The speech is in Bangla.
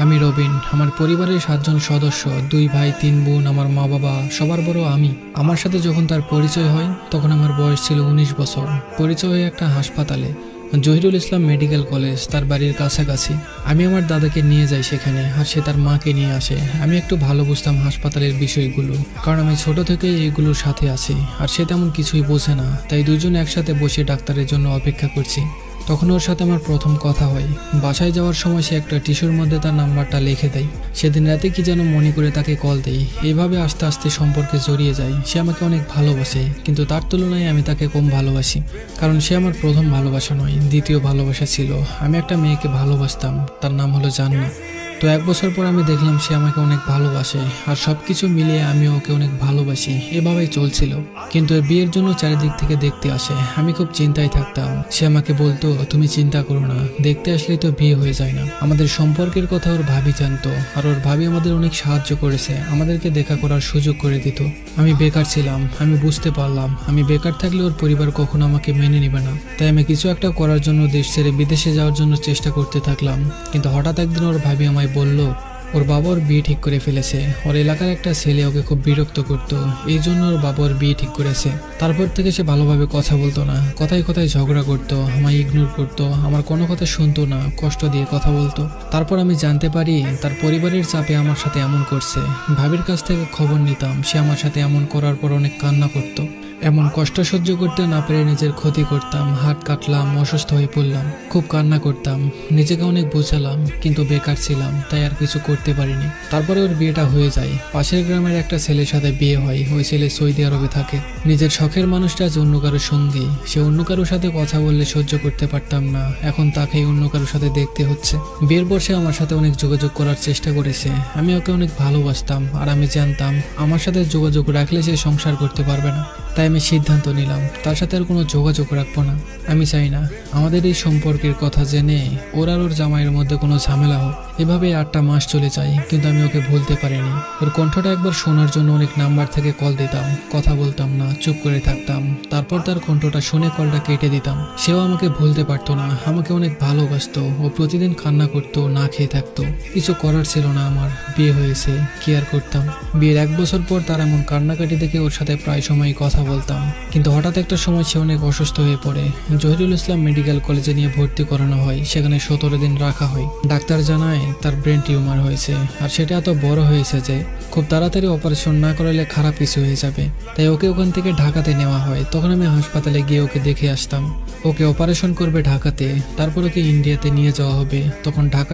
আমি রবিন। আমার পরিবারের 7 জন সদস্য, 2 ভাই 3 বোন, আমার মা বাবা, সবার বড় আমি। আমার সাথে যখন তার পরিচয় হয় তখন আমার বয়স ছিল 19 বছর। পরিচয় হয় একটা হাসপাতালে, জহিরুল ইসলাম মেডিকেল কলেজ, তার বাড়ির কাছাকাছি। আমি আমার দাদাকে নিয়ে যাই সেখানে, আর সে তার মাকে নিয়ে আসে। আমি একটু ভালো বুঝতাম হাসপাতালের বিষয়গুলো, কারণ আমি ছোট থেকেই এইগুলোর সাথে আছি। আর সে তেমন কিছুই বোঝে না, তাই দুজন একসাথে বসে ডাক্তারের জন্য অপেক্ষা করছি। তখন ওর সাথে আমার প্রথম কথা হয়। বাসায় যাওয়ার সময় সে একটা টিস্যুর মধ্যে তার নাম্বারটা লিখে দেয়। সেদিন রাতে কি যেন মনে করে তাকে কল দেই। এইভাবে আস্তে আস্তে সম্পর্কে জড়িয়ে যায়। সে আমাকে অনেক ভালোবাসে, কিন্তু তার তুলনায় আমি তাকে কম ভালোবাসি, কারণ সে আমার প্রথম ভালোবাসা নয়, দ্বিতীয় ভালোবাসা ছিল। আমি একটা মেয়েকে ভালোবাসতাম, তার নাম হলো জান্নাত। তো 1 বছর পর আমি দেখলাম সে আমাকে অনেক ভালোবাসে, আর সবকিছু মিলিয়ে আমি ওকে অনেক ভালোবাসি। এভাবেই চলছিল। কিন্তু এর বিয়ের জন্য চারিদিক থেকে দেখতে আসে। আমি খুব চিন্তায় থাকতাম। সে আমাকে বলতো, তুমি চিন্তা করো না, দেখতে আসলেই তো বিয়ে হয়ে যায় না। আমাদের সম্পর্কের কথা ওর ভাবি জানতো, আর ওর ভাবি আমাদের অনেক সাহায্য করেছে, আমাদেরকে দেখা করার সুযোগ করে দিত। আমি বেকার ছিলাম, আমি বুঝতে পারলাম আমি বেকার থাকলে ওর পরিবার কখনো আমাকে মেনে নেবে না। তাই আমি কিছু একটা করার জন্য দেশ ছেড়ে বিদেশে যাওয়ার জন্য চেষ্টা করতে থাকলাম। কিন্তু হঠাৎ একদিন ওর ভাবি আমায় বলল, ওর বাবা ওর বিয়ে ঠিক করে ফেলেছে। ওর এলাকার একটা ছেলে ওকে খুব বিরক্ত করত, এই জন্য ওর বাবা ওর বিয়ে ঠিক করেছে। তারপর থেকে সে ভালোভাবে কথা বলতো না, কথায় কথায় ঝগড়া করতো, আমায় ইগনোর করতো, আমার কোনো কথা শুনতো না, কষ্ট দিয়ে কথা বলতো। তারপর আমি জানতে পারি তার পরিবারের চাপে আমার সাথে এমন করছে। ভাবির কাছ থেকে খবর নিতাম, সে আমার সাথে এমন করার পর অনেক কান্না করতো। এমন কষ্ট সহ্য করতে না পেরে নিজের ক্ষতি করতাম, হাত কাটলাম, অসুস্থ হয়ে পড়লাম, খুব কান্না করতাম, নিজেকে অনেক বোঝালাম, কিন্তু বেকার ছিলাম, তাই আর কিছু করতে পারিনি। তারপরে ওর বিয়েটা হয়ে যায়। পাশের গ্রামের একটা ছেলের সাথে বিয়ে হয়। ওই ছেলে সৌদি আরবে থাকে। নিজের শখের মানুষটা আজ অন্য কারোর সঙ্গী। সে অন্য কারোর সাথে কথা বললে সহ্য করতে পারতাম না, এখন তাকেই অন্য কারোর সাথে দেখতে হচ্ছে। বিয়ের পর সে আমার সাথে অনেক যোগাযোগ করার চেষ্টা করেছে। আমি ওকে অনেক ভালোবাসতাম, আর আমি জানতাম আমার সাথে যোগাযোগ রাখলে সে সংসার করতে পারবে না। তাই আমি সিদ্ধান্ত নিলাম তার সাথে আর কোনো যোগাযোগ রাখবো না। আমি চাই না আমাদের এই সম্পর্কের কথা জেনে ওর আর ওর জামাইয়ের মধ্যে কোনো ঝামেলা হোক। এভাবে 8টা মাস চলে যায়, কিন্তু আমি ওকে ভুলতে পারিনি। ওর কণ্ঠটা একবার শোনার জন্য অনেক নাম্বার থেকে কল দিতাম, কথা বলতাম না, চুপ করে থাকতাম। তারপর তার কণ্ঠটা শুনে কলটা কেটে দিতাম। সেও আমাকে ভুলতে পারতো না, আমাকে অনেক ভালোবাসতো। ও প্রতিদিন কান্না করতো, না খেয়ে থাকতো। কিছু করার ছিল না আমার, বিয়ে হয়েছে, কি আর করতাম। বিয়ের 1 বছর পর তার এমন কান্নাকাটি দেখে ওর সাথে প্রায় সময় কথা বলতাম। কিন্তু হঠাৎ একটা সময় সে অনেক অসুস্থ হয়ে পড়ে। জহিরুল ইসলাম মেডিকেল কলেজে নিয়ে ভর্তি করানো হয়। সেখানে 17 দিন রাখা হয়। ডাক্তার জানায় তার ব্রেন টিউমার হয়েছে, আর সেটা এত বড় হয়েছে যে খুব তাড়াতাড়ি অপারেশন না করালে খারাপ কিছু হয়ে যাবে। তাই ওকে ওখান থেকে ঢাকাতে নেওয়া হয়। তখন আমি হাসপাতালে গিয়ে ওকে দেখে আসতাম। ওকে অপারেশন করবে ঢাকাতে, তারপর ওকে ইন্ডিয়াতে নিয়ে যাওয়া হবে। তখন ঢাকা